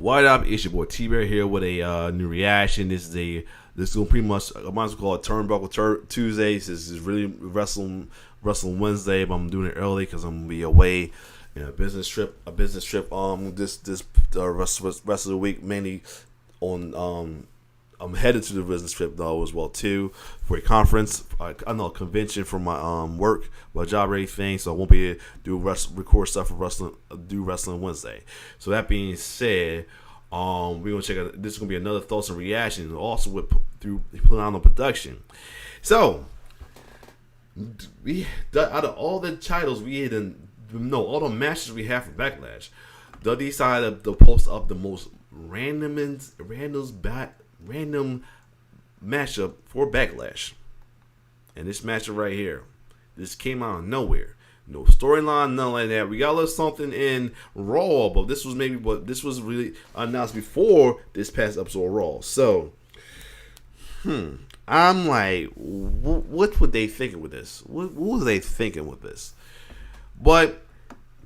What up? It's your boy T-Bear here with a new reaction. This is gonna pretty much, I might as well call it Turnbuckle Tuesdays. This is really Wrestling Wednesday, but I'm doing it early because I'm gonna be away in a business trip. This rest of the week, mainly on I'm headed to the business trip though as well too for a conference, a convention for my work, my job ready thing. So I won't be able to record stuff for Wrestling Wednesday. So that being said, we're gonna check out. This is gonna be another thoughts and reaction, also through Pllana production. So out of all the titles we had, all the matches we have for Backlash, they decided to post up the most random matchup for Backlash. And this matchup right here, this came out of nowhere. No storyline, nothing like that. We got a little something in Raw, but this was really announced before this past episode of Raw. So, I'm like, what would they thinking with this? What was they thinking with this? But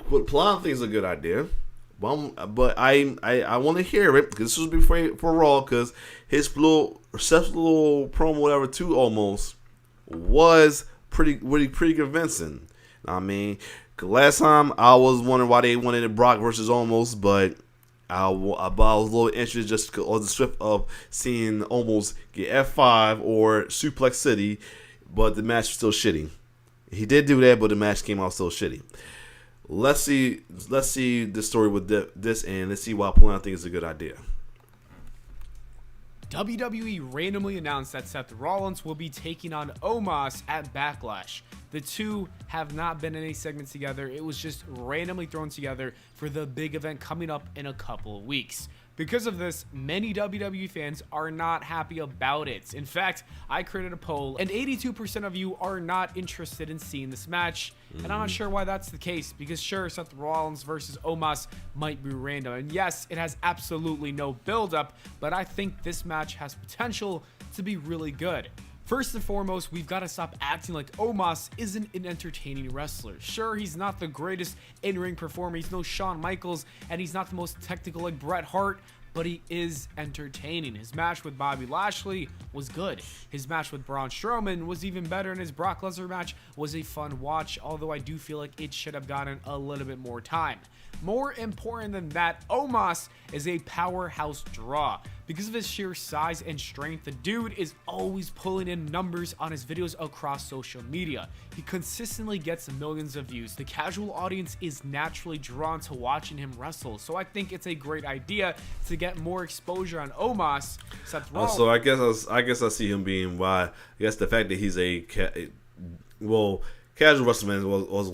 what Pllana thinks is a good idea. But I want to hear it because this was before for Raw, because Seth's little promo, whatever, to Omos was pretty convincing. I mean, last time I was wondering why they wanted Brock versus Omos, but I was a little interested just on the strip of seeing Omos get F5 or Suplex City, but the match was still shitty. He did do that, but the match came out still shitty. Let's see the story with this, and let's see why Pllana thinks it's a good idea. WWE randomly announced that Seth Rollins will be taking on Omos at Backlash. The two have not been in any segments together. It was just randomly thrown together for the big event coming up in a couple of weeks. Because of this, many WWE fans are not happy about it. In fact, I created a poll, and 82% of you are not interested in seeing this match. And I'm not sure why that's the case, because sure, Seth Rollins versus Omos might be random. And yes, it has absolutely no build-up, but I think this match has potential to be really good. First and foremost, we've got to stop acting like Omos isn't an entertaining wrestler. Sure, he's not the greatest in-ring performer, he's no Shawn Michaels, and he's not the most technical like Bret Hart, but he is entertaining. His match with Bobby Lashley was good. His match with Braun Strowman was even better, and his Brock Lesnar match was a fun watch, although I do feel like it should have gotten a little bit more time. More important than that, Omos is a powerhouse draw. Because of his sheer size and strength, the dude is always pulling in numbers on his videos across social media. He consistently gets millions of views. The casual audience is naturally drawn to watching him wrestle. So I think it's a great idea to get more exposure on Omos. Seth Rollins. So I guess I see him being why. I guess the fact that he's casual wrestling also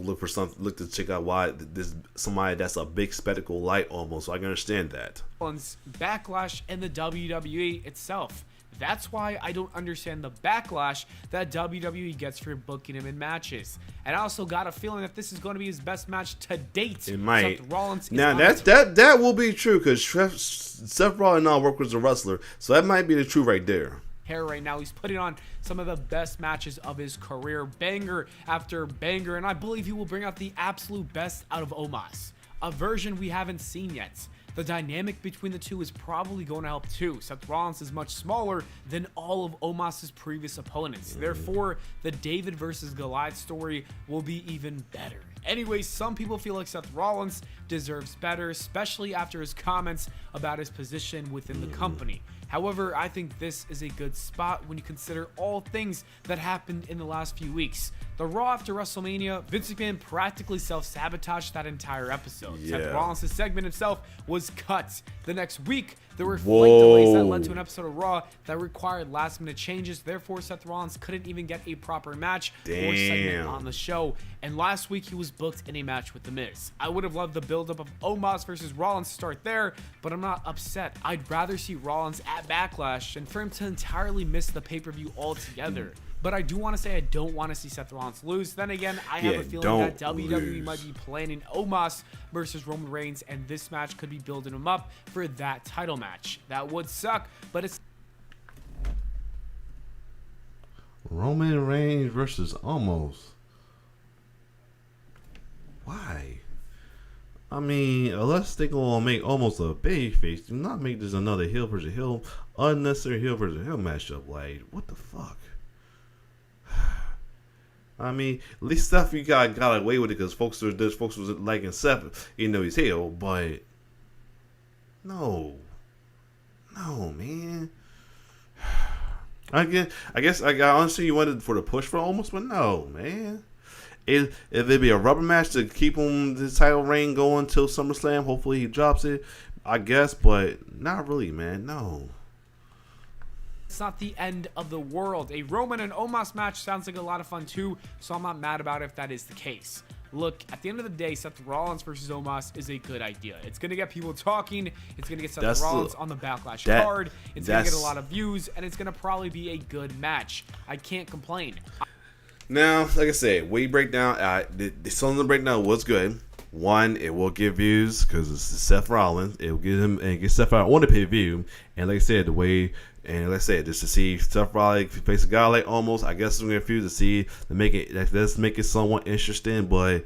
look to check out why this somebody that's a big spectacle light almost. So I can understand that. Backlash and the WWE itself. That's why I don't understand the backlash that WWE gets for booking him in matches. And I also got a feeling that this is going to be his best match to date. It might. Seth Rollins now that will be true because Seth Rollins now works as a wrestler, so that might be the truth right there. Right now, he's putting on some of the best matches of his career, banger after banger, and I believe he will bring out the absolute best out of Omos, a version we haven't seen yet. The dynamic between the two is probably going to help too. Seth Rollins is much smaller than all of Omos' previous opponents. Therefore, the David versus Goliath story will be even better. Anyways, some people feel like Seth Rollins deserves better, especially after his comments about his position within the company. However, I think this is a good spot when you consider all things that happened in the last few weeks. The Raw after WrestleMania, Vince McMahon practically self-sabotaged that entire episode. Yeah. Seth Rollins' segment himself was cut. The next week, there were flight delays that led to an episode of Raw that required last-minute changes. Therefore, Seth Rollins couldn't even get a proper match or segment on the show. And last week, he was booked in a match with The Miz. I would have loved the buildup of Omos versus Rollins to start there, but I'm not upset. I'd rather see Rollins at Backlash and for him to entirely miss the pay-per-view altogether. But I do want to say I don't want to see Seth Rollins lose. Then again, I have a feeling that WWE might be planning Omos versus Roman Reigns, and this match could be building him up for that title match. That would suck, but it's Roman Reigns versus Omos. Why? I mean, unless they gonna make almost a baby face, do not make this another heel versus heel, unnecessary heel versus heel matchup. Like, what the fuck? I mean, at least Seth you got away with it because folks was liking Seth, even though he's heel, but no, man. I guess honestly you wanted for the push for Omos, but no, man. If there'd be a rubber match to keep him the title reign going till SummerSlam, hopefully he drops it, I guess, but not really, man. No. It's not the end of the world. A Roman and Omos match sounds like a lot of fun too, so I'm not mad about it if that is the case. Look, at the end of the day, Seth Rollins versus Omos is a good idea. It's going to get people talking. It's going to get Seth Rollins on the Backlash card. It's going to get a lot of views, and it's going to probably be a good match. I can't complain. Now, like I said, we break down. The Sunday breakdown was good. One, it will get views because it's Seth Rollins. It will get him and get Seth Rollins on the pay-per-view. And like I said, the way and like I said, just to see Seth Rollins face a guy like Omos, I guess I'm gonna refuse to see to make it. Let's make it somewhat interesting, but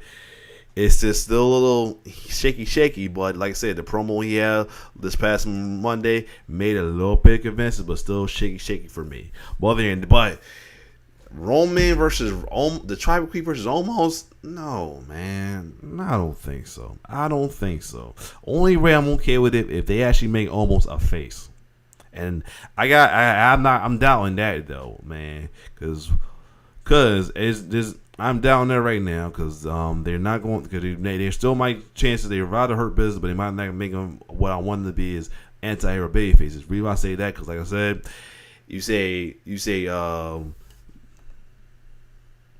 it's just still a little shaky. But like I said, the promo he had this past Monday made it a little bit convincing, but still shaky for me. But Roman versus the Tribal Chief versus Omos, no, man, I don't think so. Only way I'm okay with it if they actually make Omos a face. And I'm doubting that though, man, because I'm down there right now because they're not going because there's still my chances they'd rather hurt business, but they might not make them what I want them to be is anti-hero baby faces. Reason why I say that because like I said, you say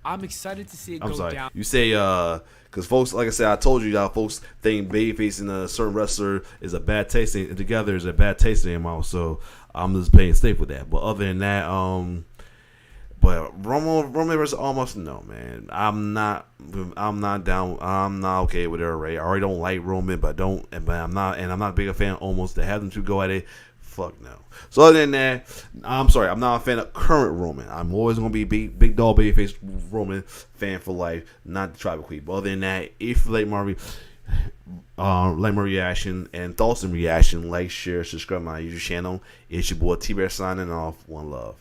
I'm excited to see it go down. You say because folks, like I said, I told you y'all folks think babyface and a certain wrestler is a bad taste and together is a bad taste in their mouth. So I'm just playing safe with that. But other than that, but Roman versus Omos, no, man. I'm not down. I'm not okay with it already. I already don't like Roman, but I'm not a big fan of Omos. To have them two go at it, fuck no. So other than that, I'm sorry, I'm not a fan of current Roman. I'm always gonna be big dog babyface Roman fan for life, not the Tribal Queen. But other than that, if you like my reaction and thoughts and reaction, like, share, subscribe to my YouTube channel. It's your boy T-Bear signing off. One love.